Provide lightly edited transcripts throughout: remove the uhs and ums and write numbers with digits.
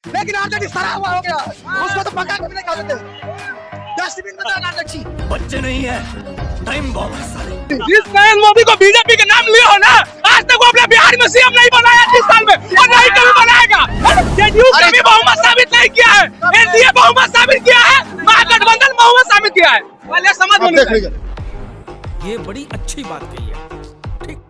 लेकिन आरजेडी सड़ा हुआ हो गया, उसको तो पका के भी नहीं खा देते। डस्टबिन में डालना अच्छी बच्चे नहीं है, टाइम बॉम्ब है साले। जिस नरेंद्र मोदी को बीजेपी के नाम लिया हो ना, आज तक वो अपने बिहार में सीएम नहीं बनाया 30 साल में, और नहीं कभी बनाएगा। जेडीयू कभी बहुमत साबित नहीं किया है, एनडीए बहुमत साबित किया है, महागठबंधन बहुमत साबित किया है। पहले समझ में ये बड़ी अच्छी बात कही है।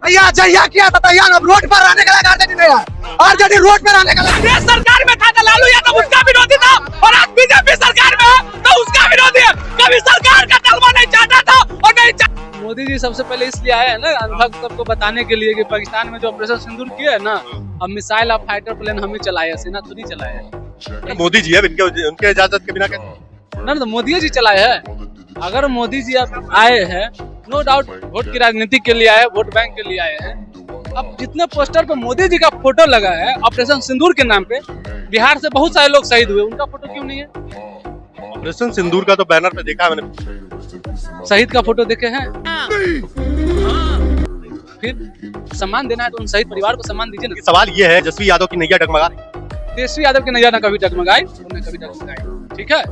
भैया जहिया किया था तैयार, अब रोड पर रहने का आरजेडी नहीं है, आरजेडी रोड पर रहने का। कांग्रेस सरकार में था तो लालू यादव उसका विरोधी था, और आज बीजेपी सरकार में है तो उसका विरोधी है। कभी सरकार का तलवा नहीं चाहता था और नहीं मोदी जी सबसे पहले इसलिए आए हैं ना, अनुभव सबको बताने के लिए कि पाकिस्तान में जो ऑपरेशन सिंदूर किए है ना, अब मिसाइल और फाइटर प्लेन हम ही चलाए हैं, सेना खुद ही चलाए है। मोदी जी है, उनके इजाजत के बिना कैसे? ना तो मोदी जी चलाए हैं। अगर मोदी जी अब आए हैं, नो डाउट वोट की राजनीति के लिए आए, वोट बैंक के लिए आए हैं। अब जितने पोस्टर पे मोदी जी का फोटो लगा है ऑपरेशन सिंदूर के नाम पे, बिहार से बहुत सारे लोग शहीद हुए, उनका फोटो क्यों नहीं है? ऑपरेशन सिंदूर का तो बैनर पे देखा है मैंने। शहीद का फोटो देखे हैं? फिर सम्मान देना है तो उन शहीद परिवार को सम्मान दीजिए ना। सवाल ये है, जसवी यादव की नैया डगमगा रही। तेजस्वी यादव की नैया ना कभी डगमगाई, उन्हें कभी डगमगाई। ठीक है,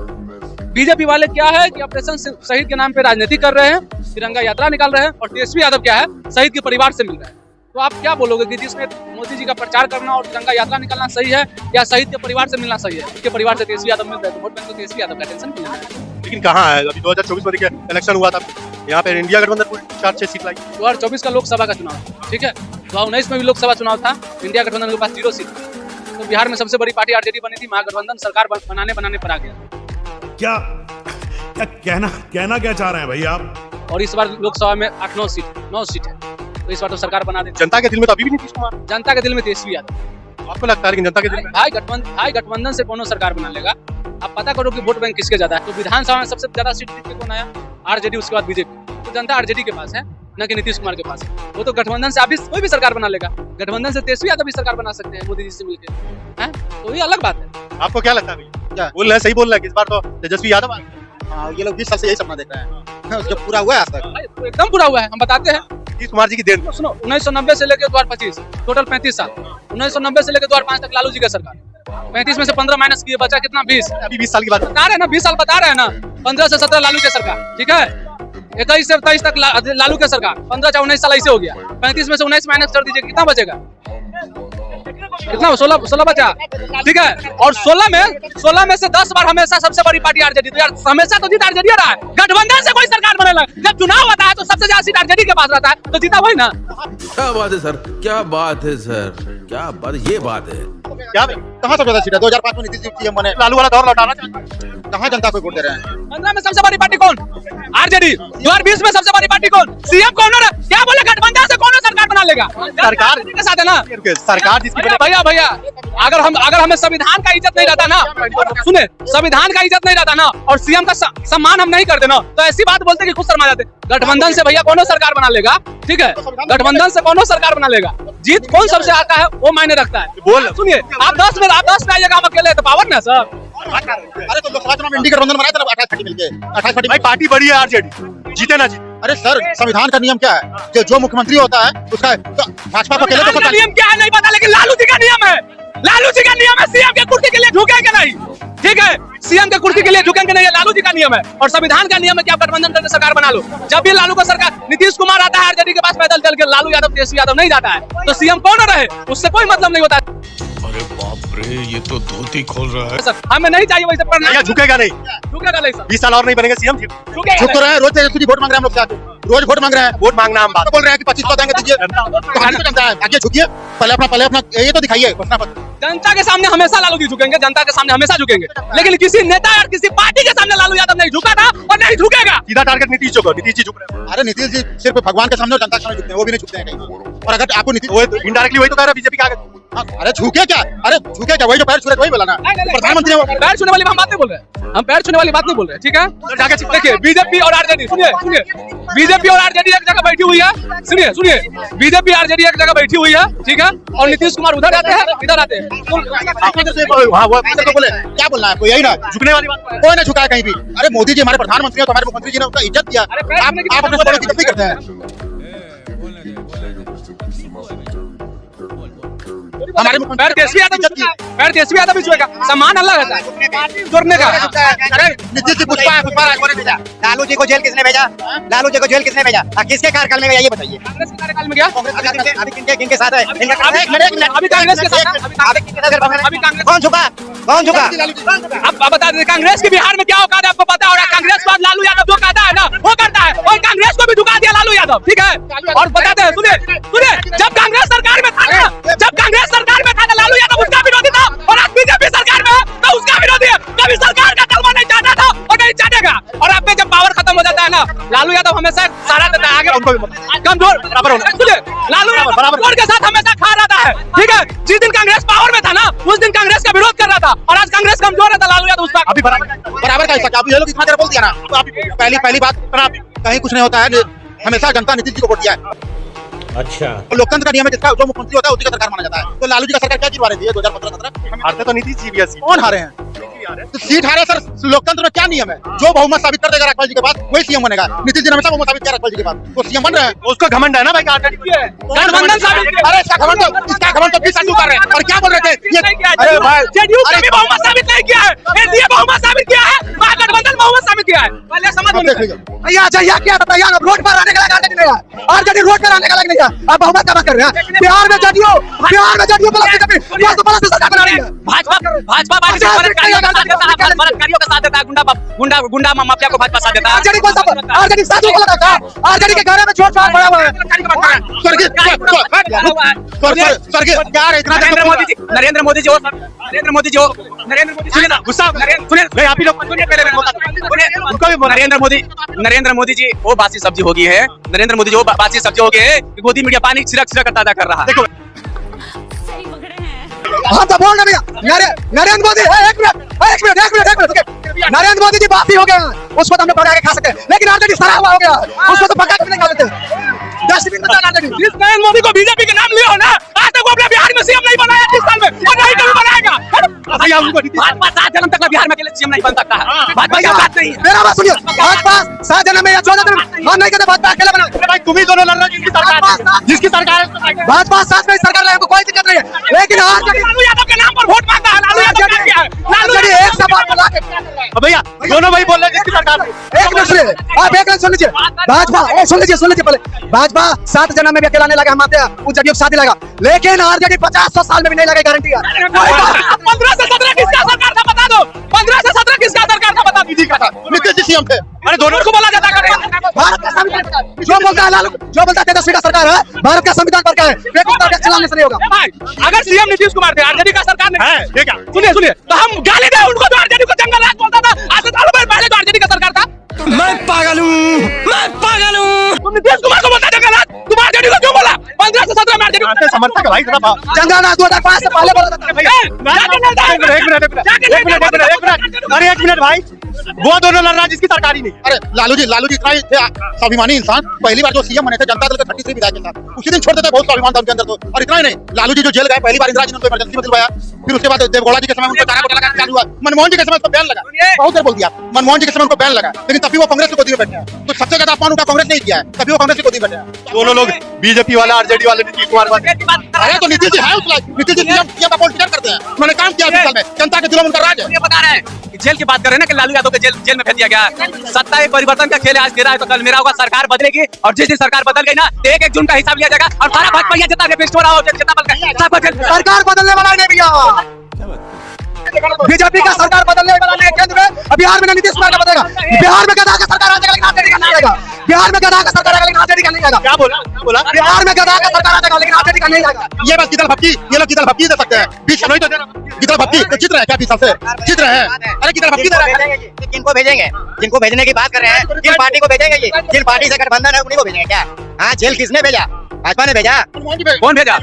बीजेपी वाले क्या है कि ऑपरेशन शहीद के नाम पे राजनीति कर रहे हैं, तिरंगा यात्रा निकाल रहे हैं, और तेजस्वी यादव क्या है, शहीद के परिवार से मिल रहे हैं। तो आप क्या बोलोगे कि जिसमें मोदी जी का प्रचार करना और तिरंगा यात्रा निकालना सही है, या शहीद के परिवार से मिलना सही है? उनके परिवार से तेजस्वी यादव मिल रहे हैं तो वोट बैंक तो तेजस्वी यादव का टेंशन क्यों है? लेकिन कहाँ है? अभी 2024 में देखिए इलेक्शन हुआ था, यहाँ पे इंडिया गठबंधन को 4-6 सीट लाई। 2024 का लोकसभा का चुनाव था, ठीक है। 2019 में भी लोकसभा चुनाव था, इंडिया गठबंधन के पास 0 सीट। तो बिहार में सबसे बड़ी पार्टी आरजेडी बनी थी, महागठबंधन सरकार बनाने पर आ गया। क्या कहना क्या चाह रहे हैं भाई आप? और इस बार लोकसभा में 8-9 सीट है, तो इस बार तो सरकार बना देती। जनता के दिल में तो अभी भी नीतीश कुमार। जनता के दिल में तेजस्वी यादव। आपको लगता है कि जनता के दिल में? भाई गठबंधन से कौन सरकार बना लेगा? आप पता करो कि वोट बैंक किसके ज्यादा है। तो विधानसभा में सबसे ज्यादा सीट जीत के कौन आया? आरजेडी, उसके बाद बीजेपी। तो जनता आरजेडी के पास है, न कि नीतीश कुमार के पास है। वो तो गठबंधन से अभी कोई भी सरकार बना लेगा, गठबंधन से तेजस्वी यादव भी सरकार बना सकते हैं मोदी जी से मिलकर, हैं? तो ये अलग बात है। आपको क्या लगता है भैया? बोल रहे हैं, सही बोल रहे हैं कि इस बार तो तेजस्वी यादव। हाँ, ये लोग 20 साल से यही सपना देख रहे हैं, उसका पूरा हुआ है आज तक। तो एकदम पूरा हुआ है, हम बताते हैं। नीतीश कुमार जी की देन। सुनो, 1990 से लेकर 2025 टोटल 35 साल। 1990 से लेकर 2005 तक लालू जी का सरकार। 35 में से 15 माइनस किए, बचा कितना? 20। अभी 20 साल की बात बता रहे हैं ना, 20 साल बता रहे हैं ना। 15 से 17 लालू के सरकार, ठीक है। 21 से 23 तक लालू के सरकार। 15 से 19 साल ऐसे हो गया। 35 में से 19 माइनस कर दीजिए, कितना बचेगा? कितना? 16 बचा, ठीक है। और 16 में से 10 बार हमेशा सबसे बड़ी पार्टी आरजेडी। तो यार हमेशा तो जीत आरजेडी रहा है। गठबंधन से कोई सरकार बनेगा, जब चुनाव होता है तो सबसे ज्यादा सीट आरजेडी के पास रहता है, तो जीता वही ना। क्या बात है सर, क्या बात है सर, क्या बात, ये बात है। क्या भाई? कहाँ सबसे ज्यादा सीट है? 2005 में नीतीश जी सीएम बने, लालू वाला दौर लौटाना चाहते हैं। कहाँ जनता को वोट दे रहे हैं? 15 में सबसे बड़ी पार्टी कौन? आरजेडी। 2020 में सबसे बड़ी पार्टी कौन? सीएम कौन है? क्या बोले, गठबंधन से कौन सरकार बना लेगा? सरकार के साथ है ना। सरकार जिसकी भैया अगर हमें संविधान का इज्जत नहीं रहता ना, सुने, संविधान का इज्जत नहीं रहता ना, और सीएम का सम्मान हम नहीं करते ना, तो ऐसी बात बोलते कि खुद शर्मा जाते। गठबंधन से भैया कौन सरकार बना लेगा? ठीक है, गठबंधन से कौन सरकार बना लेगा? जीत कौन सबसे आता है वो मायने रखता है। बोल सुनिए, आप 10 में आइएगा, हम अकेले तो पावर ना सर। अरे तो लोकसभा चुनाव में इंडी गठबंधन बनाया था 28 मिलके 28 भाई, पार्टी बड़ी है आरजेडी, जीते ना जीते। अरे सर, संविधान का नियम क्या है? जो मुख्यमंत्री होता है उसका भाजपा को अकेले तो नियम क्या है नहीं पता, लेकिन लालू जी का नियम है। लालू जी का नियम है, सीएम के कुर्सी के लिए झुकेंगे नहीं, ठीक है। सीएम के कुर्सी के लिए झुकेंगे नहीं, लालू जी का नियम है। और संविधान का नियम है कि आप गठबंधन करके सरकार बना लो। जब भी लालू का सरकार, नीतीश कुमार आता है आरजेडी के पास पैदल चल के, लालू यादव, तेजस्वी यादव नहीं जाता है, तो सीएम कौन रहे उससे कोई मतलब नहीं होता है। अरे बाप रे, ये तो धोती खोल रहा है। सर हमें नहीं चाहिए वैसे पढ़ना। झुकेगा नहीं, झुकेगा नहीं सर। 20 साल और नहीं बनेंगे सीएम। झुक तो रहे हैं, रोज तेजस्वी वोट मांग रहे हैं, हम लोग से रोज वोट मांग रहे हैं। वोट मांगना हम बात बोल रहे हैं कि 25 देंगे, दीजिए। तो हम तो जनता है, आगे झुकिए, पहले अपना ये तो दिखाइए घोषणा पत्र। जनता के सामने हमेशा लालू जी झुकेंगे, जनता के सामने हमेशा झुकेंगे, लेकिन किसी नेता और किसी पार्टी के सामने लालू यादव नहीं झुका था और नहीं झुकेगा। सीधा टारगेट नीतीश जी को, नीतीश जी झुक रहे हैं। अरे नीतीश जी सिर्फ भगवान के सामने और जनता के सामने झुकते हैं, वो भी नहीं झुकते हैं कहीं। और अगर आपको नीतीश इनडायरेक्टली वही तो कह रहा है बीजेपी का आगे। अरे झुके क्या? वही जो पैर छू रहे वही बोला ना, प्रधानमंत्री है। पैर छूने वाली हम बात नहीं बोल रहे, हम पैर छूने वाली बात नहीं बोल रहे, ठीक है। जाके देखिए, बीजेपी और आरजेडी, सुनिए, बीजेपी और आरजेडी एक जगह बैठी हुई है। सुनिए, बीजेपी आरजेडी एक जगह बैठी हुई है, ठीक है। और नीतीश कुमार उधर आते हैं, इधर आते हैं। बोले क्या बोलना है आपको? यही ना, झुकने वाली बात। कोई नहीं झुका है कहीं भी। अरे मोदी जी हमारे प्रधानमंत्री है, तो हमारे मुख्यमंत्री जी ने उनका इज्जत किया। आप अपने बड़ों की इज्जत नहीं करते हैं। हमारे पैर तेजस्वी यादव भी छुएगा। सम्मान अलग रहता है जोड़ने का। नीतीश जी पुष्पा राजभवन भेजा। लालू जी को जेल किसने भेजा? लालू जी को जेल किसने भेजा? किसके कार्यकाल में भेजा ये बताइए। कांग्रेस के कार्यकाल में गया। अभी किनके साथ है? अभी कांग्रेस के साथ। अभी कांग्रेस कौन झुका? कौन झुका? अब बता दें कांग्रेस के बिहार में क्या औकात है आपको पता है। और कांग्रेस के बाद लालू यादव जो कहता है ना वो करता है, और कांग्रेस को भी झुका दिया लालू यादव। ठीक है, और बताते हैं सुनिए जब कांग्रेस सरकार में था ना, जब कांग्रेस सरकार में था ना लालू यादव उसका विरोधी था, और आज बीजेपी सरकार में है तो उसका विरोधी है। कभी सरकार का तलवा नहीं चाहता था और नहीं चाहेगा। और आप पे जब पावर खत्म हो जाता है ना, लालू यादव हमेशा सहारा देता है आगे कमजोर बराबर होना। सुनिए लालू यादव कमजोर के साथ हमेशा खड़ा रहता है। ठीक है, जिस दिन कांग्रेस पावर में था ना उस दिन कांग्रेस का विरोध कर रहा था, और आज कांग्रेस कमजोर है लालू यादव उसका अभी बराबर का हिस्सा। आप ये लोग इतना देर बोल दिया ना, तो आप पहली बात कहीं कुछ नहीं होता है। हमेशा जनता नीतीश जी को वोट दिया है। अच्छा, लोकतंत्र का नियम है, जिसका जो मुख्यमंत्री होता है उसी का सरकार माना जाता है। तो लालू जी का सरकार क्या गिरवा रही है 2015-17? हारते तो नीतीश जी भी है। कौन हारे हैं? तो सीट हारे सर। लोकतंत्र में क्या नियम है? जो बहुमत साबित कर देगा राजपाल जी के पास वही सीएम बनेगा। नीतीश जी ने हमेशा बहुमत साबित किया राजपाल जी के पास, वो सीएम बन रहे हैं। उसको घमंड है ना भाई। गठबंधन साबित। अरे इसका घमंड तो 20 साल कर रहे हैं। और क्या बोल रहे थे? अरे भाई जेडीयू ने भी बहुमत साबित नहीं किया है, एनडीए बहुमत साबित किया है, महागठबंधन बहुमत साबित किया है। पहले समझ भैया जहिया क्या था यहाँ रोड पर आने का लगा नहीं रहा, आरजेडी रोड पर आने का लग नहीं रहा। आप बहुमत का बात कर रहे हैं। बिहार में जेडीयू प्लस सरकार बना रही है। भाजपा बलात्कारियों का साथ देता है, गुंडा माफिया को भाजपा साथ देता है। आरजेडी को सब आरजेडी साधु को लगा था। आरजेडी के घरे में छोट छोट पड़ा हुआ है। सर क्या है इतना? नरेंद्र मोदी जी सुनिए ना, गुस्सा सुनिए आप ही लोग सुनिए पहले नरेंद्र मोदी जी वो बासी सब्जी हो गई है। नरेंद्र मोदी जी वो बासी सब्जी हो गई है कि गोदी मीडिया पानी छिड़क ताजा कर रहा है। देखो हाँ तो बोल रहे भैया नरेंद्र मोदी एक मिनट नरेंद्र मोदी जी बासी हो गया, उसको तो हमने पका के खा सकते हैं, लेकिन आरजेडी सड़ा हुआ हो गया, उसको तो पका के नहीं खा सकते। डस्टबिन में डाल देंगे। जिस नरेंद्र मोदी को बीजेपी के नाम लिया हो ना, आज तक वो अपने बिहार में सीएम नहीं बनाया 30 साल में, और नहीं कभी बनाएगा। भाजपा 7 जन्म तक बिहार में अकेले सीएम नहीं बन सकता है। भाजपा की बात नहीं है। मेरा बात सुनिए, भाजपा 7 जन्म में या 14 जन्म हम नहीं कहते भाजपा अकेले बना। भाई तुम ही दोनों लड़ रहे हो जिसकी सरकार है। भाजपा 7 में सरकार लाने को कोई दिक्कत नहीं है, लेकिन आरजेडी लालू यादव के नाम पर वोट मांगा है। लालू यादव क्या किया है? आरजेडी एक सवाल को लाके क्या कर रहा है? भैया दोनों भाई बोल रहे हैं जिसकी सरकार है। एक मिनट सुनिए, आप एक मिनट सुन लीजिए। भाजपा सुन लीजिए पहले। भाजपा 7 जन्म में भी अकेला नहीं लगा, हम मानते हैं उस जदयू के साथ ही लगा, लेकिन आरजेडी 50-100 साल में भी नहीं लगा, गारंटी है। 15 से 17 किसका सरकार था बता दो। 15 से 17 किसका सरकार था बता दीजिए। नीतीश जी सीएम थे। अरे दोनों को बोला जाता है। भारत का संविधान जो बोलता है लालू, जो बोलता है तेजस्वी का सरकार है, भारत का संविधान पर क्या है? चलाने से नहीं होगा भाई। अगर सीएम नीतीश कुमार थे, आरजेडी का सरकार नहीं है, ठीक है सुनिए तो हम गाली दें उनको जो आरजेडी को जंगल राज बोलता था। आज से सालों पहले तो आरजेडी का सरकार था। मैं पागल हूँ। तुम नीतीश कुमार को बोलता जंगल राज, तुम आरजेडी को क्यों बोला? 15 से 17 में आरजेडी समर्थक है भाई। जंगल राज 2005 से पहले बोला था। अरे एक मिनट भाई, वो दोनों लड़ रहा है जिसकी सरकार ही नहीं। अरे लालू जी इतना ही थे स्वाभिमानी इंसान। पहली बार जो सीएम बने थे जनता दल के 33 विधायक के साथ, उसी दिन छोड़ देते बहुत स्वाभिमान था उनके अंदर। तो और इतना ही नहीं, लालू जी जो जेल गए पहली बार इंदिरा जी ने उनको इमरजेंसी में दिलवाया, फिर उसके बाद देवगौड़ा जी के समय उनको चारा घोटाला चालू हुआ, मनमोहन जी के समय उसको बैन लगा, बहुत देर बोल दिया। मनमोहन जी के समय उनको बैन लगा, लेकिन तभी वो कांग्रेस की गोदी में बैठे हैं। तो सबसे ज्यादा अपमान उठा कांग्रेस ने किया है, तभी वो कांग्रेस की गोदी में बैठे हैं। दोनों लोग बीजेपी वाला आरजेडी वाले नीतीश कुमार वाले। अरे तो नीतीश जी है उस लायक, नीतीश जी सीएम का पॉलिटिक्स करते हैं, उन्होंने काम किया 20 साल में, जनता के दिलों में उनका राज है। ये बता रहे हैं कि जेल की बात कर रहे हैं ना कि लालू यादव को जेल में भेज दिया गया। सत्ता एक परिवर्तन का खेल है, आज तेरा है तो कल मेरा होगा। सरकार बदलेगी, और जिस दिन सरकार बदल गई ना, 1-1 जून का हिसाब लिया जाएगा, और सारा भाजपा जितना रेपिस्ट हो रहा हो, जितना बल का सरकार बदलने वाला नहीं भैया। बीजेपी का सरकार बदलने वाला नहीं केंद्र में। बिहार में नीतीश कुमार का बदलेगा। बिहार में गधा का सरकार आ जाएगा, लेकिन आरजेडी का नहीं आएगा। बिहार में गधा का सरकार आएगा, लेकिन आरजेडी का नहीं आएगा। क्या बोला? बिहार में गधा का सरकार आ जाएगा, लेकिन आरजेडी का नहीं आएगा। ये बस गिदल भक्ति, ये लोग गिदल भक्ति दे सकते हैं। बीच नहीं तो गिदल भक्ति तो चित्र है क्या 20 साल से चित्र है। अरे गिदल भक्ति दे रहे हैं। किनको भेजेंगे? जिनको भेजने की बात कर रहे हैं, किन पार्टी को भेजेंगे? ये जिन पार्टी से गठबंधन है उन्हीं को भेजेंगे क्या? हाँ, जेल किसने भेजा? भाजपा ने भेजा? कौन भेजा?